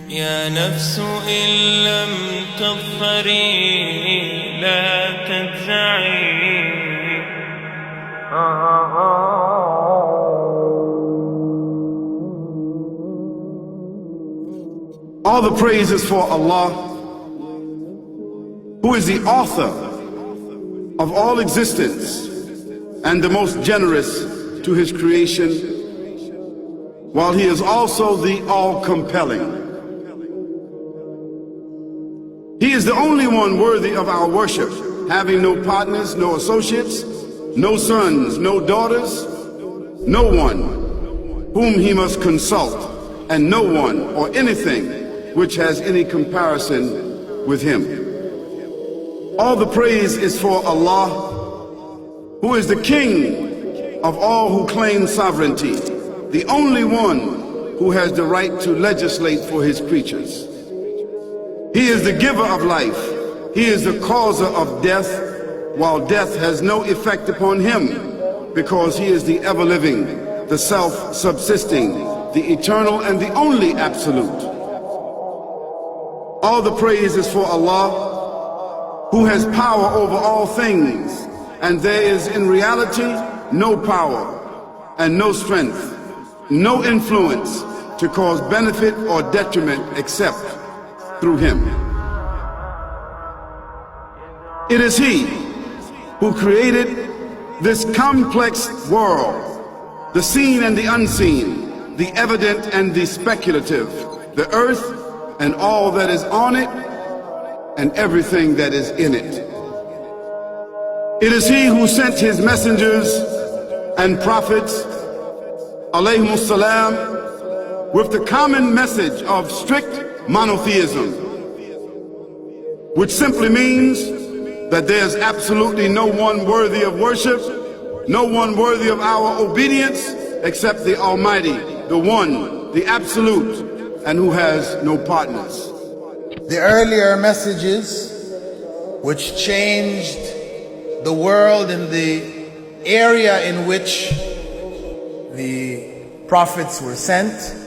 يا نفس إن لم تظفري لا تجزعي. All the praise is for Allah, who is the author of all existence and the most generous to his creation, while he is also the all-compelling. He is the only one worthy of our worship, having no partners, no associates, no sons, no daughters, no one whom he must consult, and no one or anything which has any comparison with him. All the praise is for Allah, who is the King of all who claim sovereignty, the only one who has the right to legislate for his creatures. He is the giver of life. He is the causer of death, while death has no effect upon him, because he is the ever-living, the self-subsisting, the eternal and the only absolute. All the praise is for Allah, who has power over all things, and there is in reality no power and no strength, no influence to cause benefit or detriment except through him. It is he who created this complex world, the seen and the unseen, the evident and the speculative, the earth and all that is on it and everything that is in it. It is he who sent his messengers and prophets, alayhimus salam, with the common message of strict monotheism, which simply means that there's absolutely no one worthy of worship, no one worthy of our obedience except the Almighty, the One, the Absolute, and who has no partners. The earlier messages which changed the world in the area in which the prophets were sent,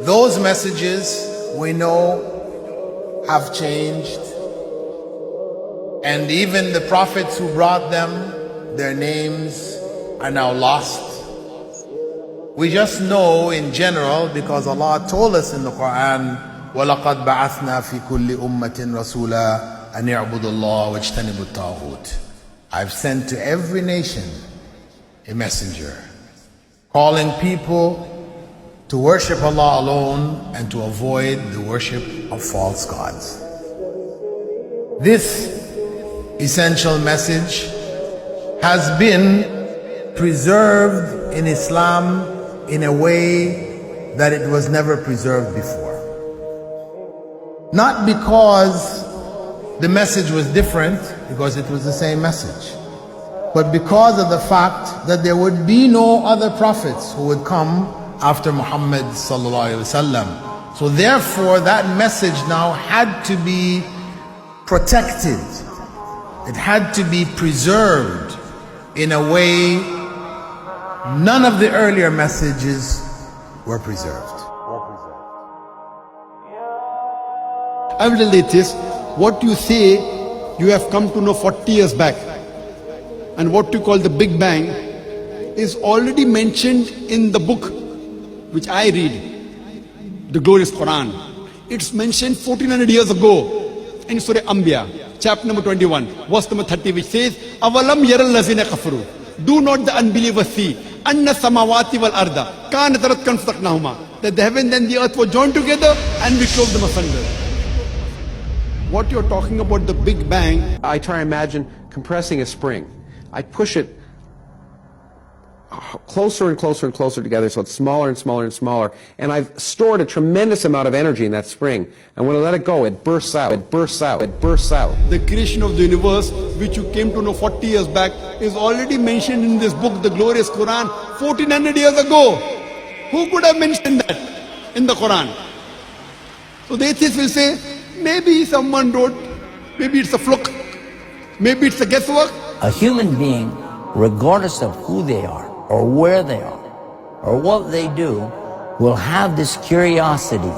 those messages we know have changed, and even the prophets who brought them, their names are now lost. We just know in general because Allah told us in the Quran, وَلَقَدْ بَعَثْنَا فِي كُلِّ أُمَّةٍ رَسُولًا أَنْ يَعْبُدُوا اللَّهَ وَاجْتَنِبُوا الطَّاغُوتَ. I've sent to every nation a messenger, calling people to worship Allah alone and to avoid the worship of false gods. This essential message has been preserved in Islam in a way that it was never preserved before. Not because the message was different, because it was the same message, but because of the fact that there would be no other prophets who would come after Muhammad sallallahu alaihi wasallam. So therefore that message now had to be protected. It had to be preserved in a way none of the earlier messages were preserved. I will tell you this, what you say you have come to know 40 years back, and what you call the Big Bang is already mentioned in the book which I read, the glorious Quran. It's mentioned 1400 years ago in Surah Anbiya, chapter number 21, verse number 30, which says, Avalam yaral lazina kafaru. Do not the unbelievers see, anna samawati wal arda, kanat ratkan fataqnahuma, that the heaven and the earth were joined together and we clove them asunder. What you're talking about, the Big Bang. I try to imagine compressing a spring. I push it closer and closer and closer together, so it's smaller and smaller and smaller, and I've stored a tremendous amount of energy in that spring, and when I let it go, it bursts out, it bursts out, it bursts out. The creation of the universe, which you came to know 40 years back, is already mentioned in this book, the glorious Quran, 1400 years ago. Who could have mentioned that in the Quran? So the atheists will say, maybe someone wrote, maybe it's a fluke, maybe it's a guesswork. A human being, regardless of who they are or where they are, or what they do will have this curiosity.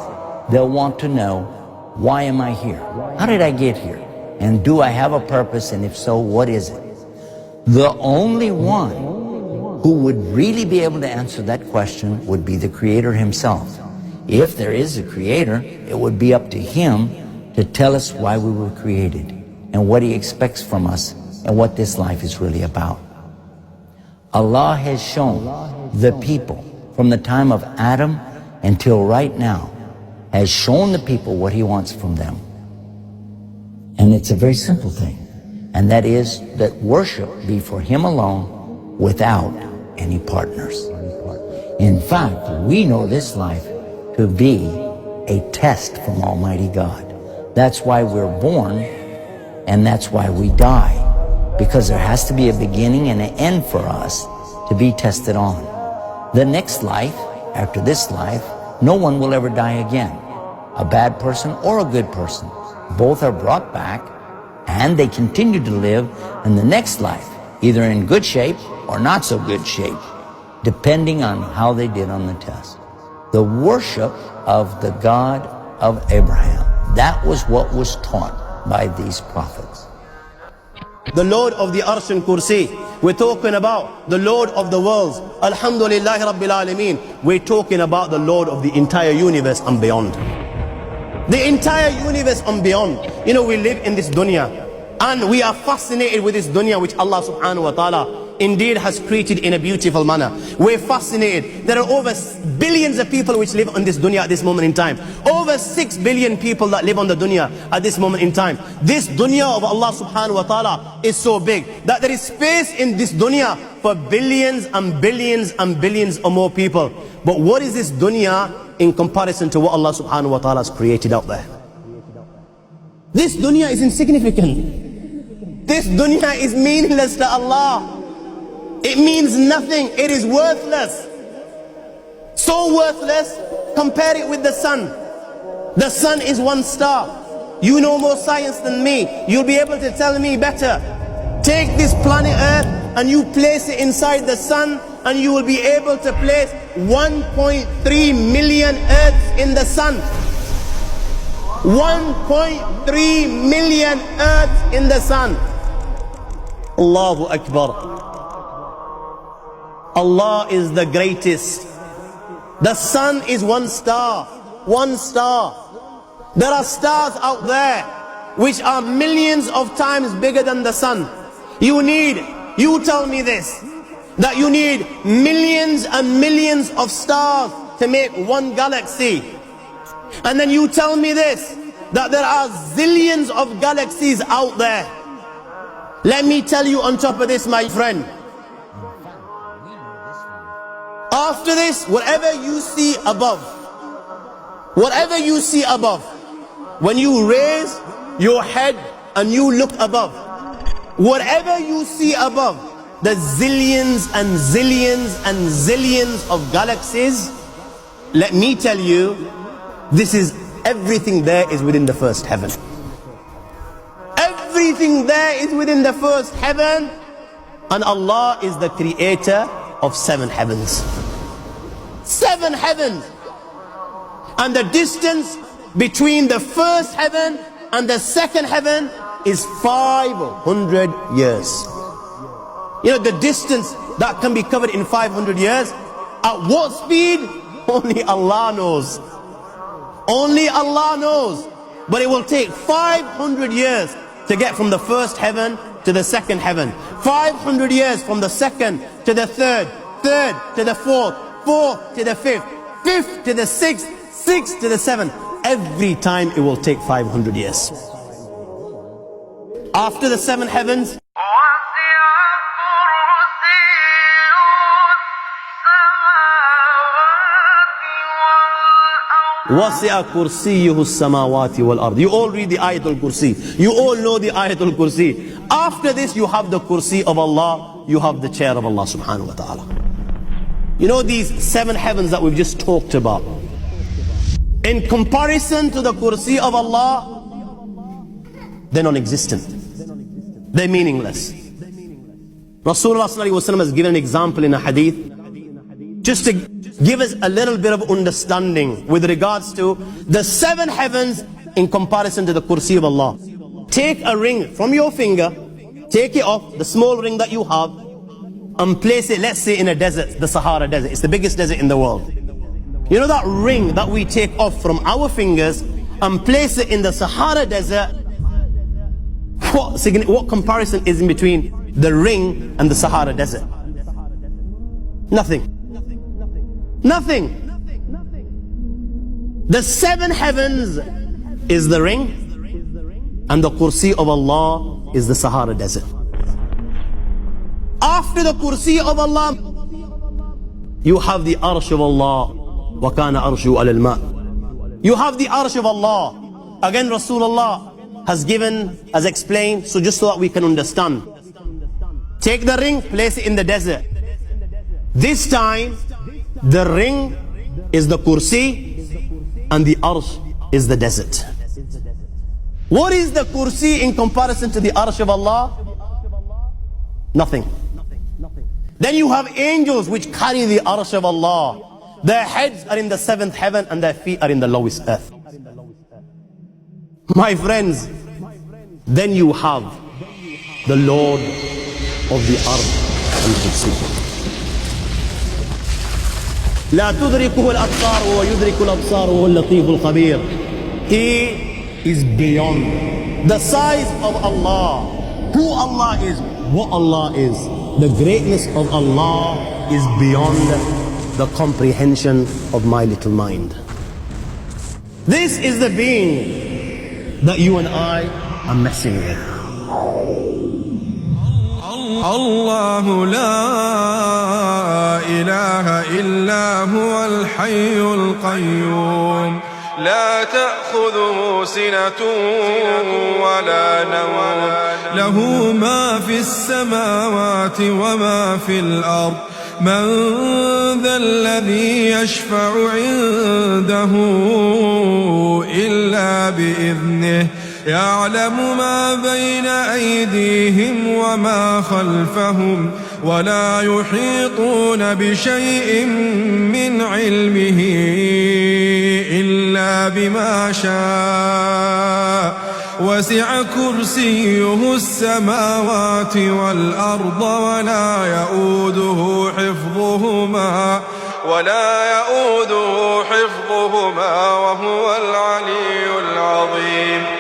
They'll want to know, why am I here? How did I get here? And do I have a purpose? And if so, what is it? The only one who would really be able to answer that question would be the Creator Himself. If there is a Creator, it would be up to Him to tell us why we were created and what He expects from us and what this life is really about. Allah has shown the people from the time of Adam until right now, has shown the people what He wants from them. And it's a very simple thing, and that is that worship be for Him alone without any partners. In fact, we know this life to be a test from Almighty God. That's why we're born, and that's why we die, because there has to be a beginning and an end for us to be tested on. The next life, after this life, no one will ever die again. A bad person or a good person. Both are brought back and they continue to live in the next life, either in good shape or not so good shape, depending on how they did on the test. The worship of the God of Abraham, that was what was taught by these prophets. The Lord of the Arsh and Kursi. We're talking about the Lord of the worlds. Alhamdulillah Rabbil Alameen. We're talking about the Lord of the entire universe and beyond. The entire universe and beyond. You know, we live in this dunya and we are fascinated with this dunya which Allah subhanahu wa ta'ala indeed has created in a beautiful manner. We're fascinated. There are over billions of people which live on this dunya at this moment in time. Over 6 billion people that live on the dunya at this moment in time. This dunya of Allah subhanahu wa ta'ala is so big that there is space in this dunya for billions and billions and billions or more people. But what is this dunya in comparison to what Allah subhanahu wa ta'ala has created out there? This dunya is insignificant. This dunya is meaningless to Allah. It means nothing. It is worthless. So worthless, compare it with the sun. The sun is one star. You know more science than me. You'll be able to tell me better. Take this planet Earth and you place it inside the sun, and you will be able to place 1.3 million Earths in the sun. 1.3 million Earths in the sun. Allahu Akbar. Allah is the greatest. The sun is one star. One star. There are stars out there which are millions of times bigger than the sun. You tell me this, that you need millions and millions of stars to make one galaxy. And then you tell me this, that there are zillions of galaxies out there. Let me tell you on top of this, my friend. After this, whatever you see above, when you raise your head and you look above, whatever you see above, the zillions and zillions and zillions of galaxies, let me tell you, everything there is within the first heaven. Everything there is within the first heaven, and Allah is the creator of 7 heavens. 7 heavens. And the distance between the first heaven and the second heaven is 500 years. You know, the distance that can be covered in 500 years, at what speed? Only Allah knows. Only Allah knows. But it will take 500 years to get from the first heaven to the second heaven. 500 years from the second to the third, third to the fourth, fourth to the fifth, fifth to the sixth, sixth to the seventh. Every time it will take 500 years. After the 7 heavens, وَسِعَ كُرْسِيُّهُ السَّمَاوَاتِ وَالْأَرْضِ. You all read the Ayatul Kursi. You all know the Ayatul Kursi. After this, you have the Kursi of Allah. You have the chair of Allah subhanahu wa ta'ala. You know these 7 heavens that we've just talked about, in comparison to the Kursi of Allah, they're non-existent. They're meaningless. Rasulullah ﷺ has given an example in a hadith just to give us a little bit of understanding with regards to the 7 heavens in comparison to the kursi of Allah. Take a ring from your finger, take it off, the small ring that you have, and place it, let's say, in a desert, the Sahara Desert. It's the biggest desert in the world. You know that ring that we take off from our fingers and place it in the Sahara Desert? What comparison is in between the ring and the Sahara Desert? Nothing. Nothing. The 7 heavens is the ring, and the kursi of Allah is the Sahara Desert. After the kursi of Allah, you have the arsh of Allah. وَكَانَ أَرْشُهُ عَلَى الْمَاءِ. You have the arsh of Allah. Again, Rasulullah has given, has explained, so just so that we can understand. Take the ring, place it in the desert. This time, the ring is the kursi and the arsh is the desert. What is the kursi in comparison to the arsh of Allah? Nothing. Then you have angels which carry the arsh of Allah. Their heads are in the 7th heaven and their feet are in the lowest earth. My friends, then you have the Lord of the earth and the sea. لا تدركه الأبصار وهو يدرك الأبصار وهو اللطيف الخبير. He is beyond the size of Allah, who Allah is, what Allah is. The greatness of Allah is beyond the comprehension of my little mind. This is the being that you and I are messing with. الله لا إله إلا هو الحي القيوم لا تأخذه سنة ولا نوم له ما في السماوات وما في الأرض من ذا الذي يشفع عنده إلا بإذنه يعلم ما بين أيديهم وما خلفهم ولا يحيطون بشيء من علمه إلا بما شاء وسع كرسيه السماوات والأرض ولا يؤوده حفظهما وهو العلي العظيم